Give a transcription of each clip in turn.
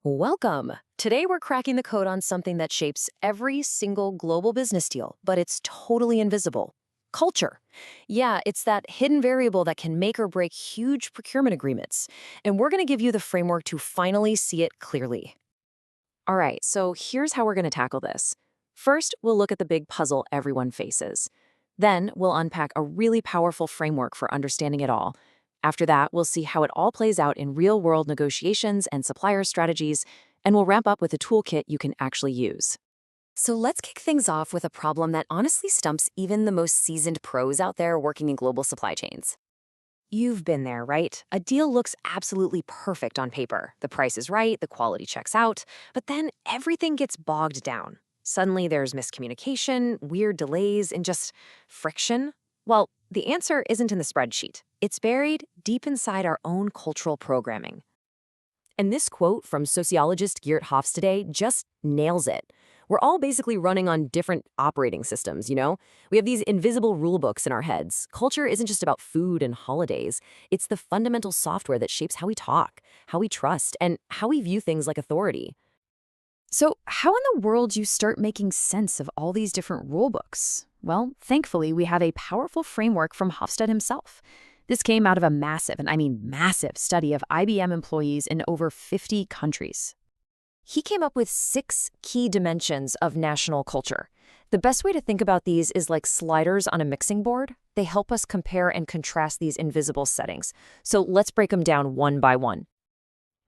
Welcome. Today we're cracking the code on something that shapes every single global business deal, but it's totally invisible. Culture. Yeah, it's that hidden variable that can make or break huge procurement agreements. And we're going to give you the framework to finally see it clearly. All right, so here's how we're going to tackle this. First, we'll look at the big puzzle everyone faces. Then, we'll unpack a really powerful framework for understanding it all. After that, we'll see how it all plays out in real-world negotiations and supplier strategies, and we'll wrap up with a toolkit you can actually use. So let's kick things off with a problem that honestly stumps even the most seasoned pros out there working in global supply chains. You've been there, right? A deal looks absolutely perfect on paper. The price is right, the quality checks out, but then everything gets bogged down. Suddenly there's miscommunication, weird delays, and just friction. Well, the answer isn't in the spreadsheet. It's buried deep inside our own cultural programming. And this quote from sociologist Geert Hofstede just nails it. We're all basically running on different operating systems, you know? We have these invisible rule books in our heads. Culture isn't just about food and holidays. It's the fundamental software that shapes how we talk, how we trust, and how we view things like authority. So how in the world do you start making sense of all these different rule books? Well, thankfully, we have a powerful framework from Hofstede himself. This came out of a massive, and I mean massive, study of IBM employees in over 50 countries. He came up with 6 key dimensions of national culture. The best way to think about these is like sliders on a mixing board. They help us compare and contrast these invisible settings. So let's break them down one by one.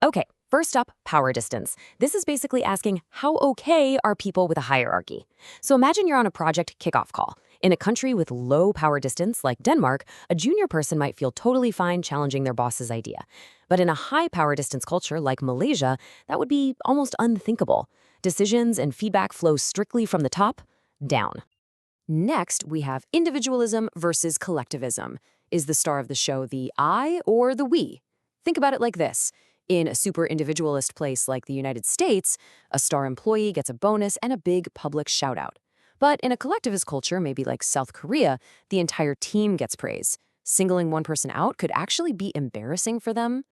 Okay, first up, power distance. This is basically asking how okay are people with a hierarchy? So imagine you're on a project kickoff call. In a country with low power distance like Denmark, a junior person might feel totally fine challenging their boss's idea. But in a high power distance culture like Malaysia, that would be almost unthinkable. Decisions and feedback flow strictly from the top down. Next, we have individualism versus collectivism. Is the star of the show the I or the we? Think about it like this. In a super individualist place like the United States, a star employee gets a bonus and a big public shout out. But in a collectivist culture, maybe like South Korea, the entire team gets praise. Singling one person out could actually be embarrassing for them.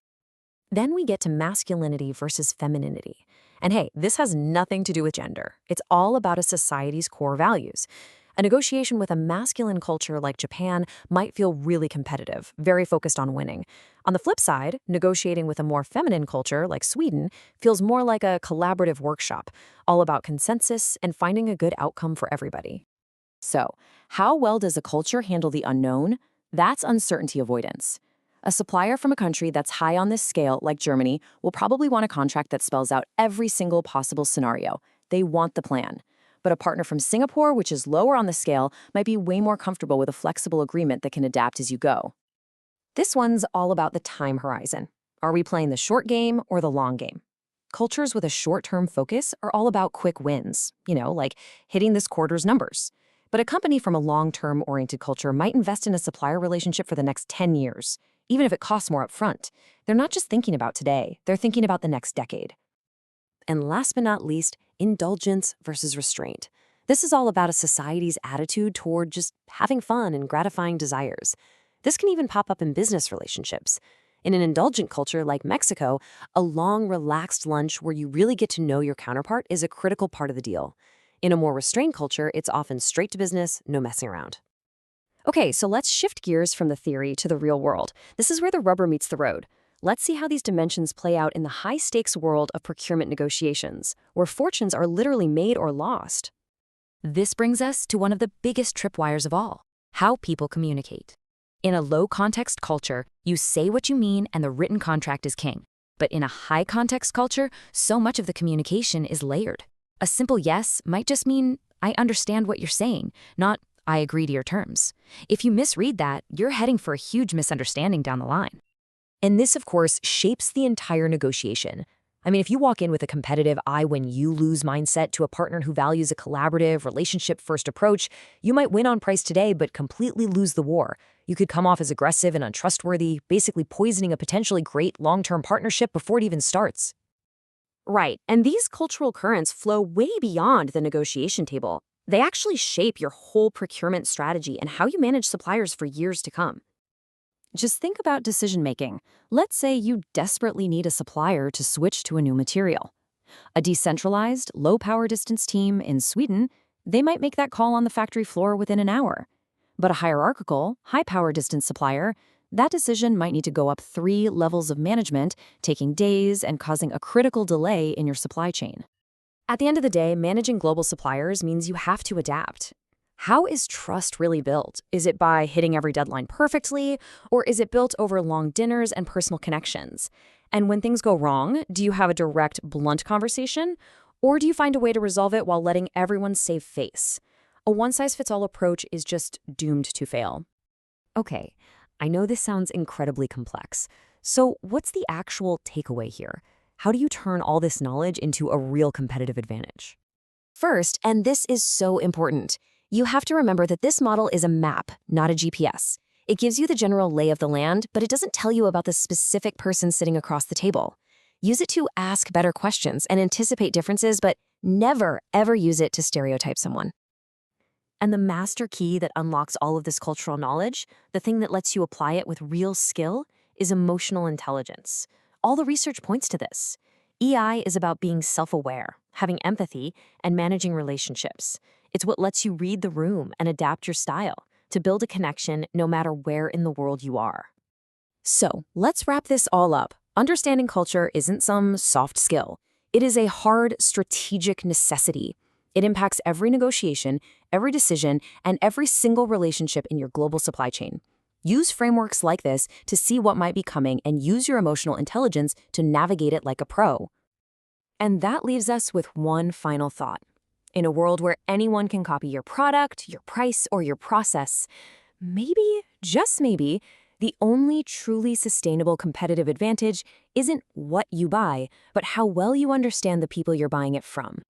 Then we get to masculinity versus femininity. And hey, this has nothing to do with gender. It's all about a society's core values. A negotiation with a masculine culture like Japan might feel really competitive, very focused on winning. On the flip side, negotiating with a more feminine culture like Sweden feels more like a collaborative workshop, all about consensus and finding a good outcome for everybody. So, how well does a culture handle the unknown? That's uncertainty avoidance. A supplier from a country that's high on this scale, like Germany, will probably want a contract that spells out every single possible scenario. They want the plan. But a partner from Singapore, which is lower on the scale, might be way more comfortable with a flexible agreement that can adapt as you go. This one's all about the time horizon. Are we playing the short game or the long game? Cultures with a short-term focus are all about quick wins, like hitting this quarter's numbers. But a company from a long-term oriented culture might invest in a supplier relationship for the next 10 years, even if it costs more upfront. They're not just thinking about today, they're thinking about the next decade. And last but not least, indulgence versus restraint. This is all about a society's attitude toward just having fun and gratifying desires. This can even pop up in business relationships. In an indulgent culture like Mexico, a long, relaxed lunch where you really get to know your counterpart is a critical part of the deal. In a more restrained culture, it's often straight to business, no messing around. Okay, so let's shift gears from the theory to the real world. This is where the rubber meets the road. Let's see how these dimensions play out in the high-stakes world of procurement negotiations, where fortunes are literally made or lost. This brings us to one of the biggest tripwires of all, how people communicate. In a low-context culture, you say what you mean and the written contract is king. But in a high-context culture, so much of the communication is layered. A simple yes might just mean, I understand what you're saying, not, I agree to your terms. If you misread that, you're heading for a huge misunderstanding down the line. And this, of course, shapes the entire negotiation. I mean, if you walk in with a competitive I-win-you-lose mindset to a partner who values a collaborative, relationship-first approach, you might win on price today but completely lose the war. You could come off as aggressive and untrustworthy, basically poisoning a potentially great long-term partnership before it even starts. Right, and these cultural currents flow way beyond the negotiation table. They actually shape your whole procurement strategy and how you manage suppliers for years to come. Just think about decision-making. Let's say you desperately need a supplier to switch to a new material. A decentralized, low-power distance team in Sweden, they might make that call on the factory floor within an hour. But a hierarchical, high-power distance supplier, that decision might need to go up 3 levels of management, taking days and causing a critical delay in your supply chain. At the end of the day, managing global suppliers means you have to adapt. How is trust really built? Is it by hitting every deadline perfectly, or is it built over long dinners and personal connections? And when things go wrong, do you have a direct, blunt conversation, or do you find a way to resolve it while letting everyone save face? A one-size-fits-all approach is just doomed to fail. Okay, I know this sounds incredibly complex. So what's the actual takeaway here? How do you turn all this knowledge into a real competitive advantage? First, and this is so important, you have to remember that this model is a map, not a GPS. It gives you the general lay of the land, but it doesn't tell you about the specific person sitting across the table. Use it to ask better questions and anticipate differences, but never, ever use it to stereotype someone. And the master key that unlocks all of this cultural knowledge, the thing that lets you apply it with real skill, is emotional intelligence. All the research points to this. EI is about being self-aware, having empathy, and managing relationships. It's what lets you read the room and adapt your style to build a connection no matter where in the world you are. So, let's wrap this all up. Understanding culture isn't some soft skill. It is a hard, strategic necessity. It impacts every negotiation, every decision, and every single relationship in your global supply chain. Use frameworks like this to see what might be coming and use your emotional intelligence to navigate it like a pro. And that leaves us with one final thought. In a world where anyone can copy your product, your price, or your process, maybe, just maybe, the only truly sustainable competitive advantage isn't what you buy, but how well you understand the people you're buying it from.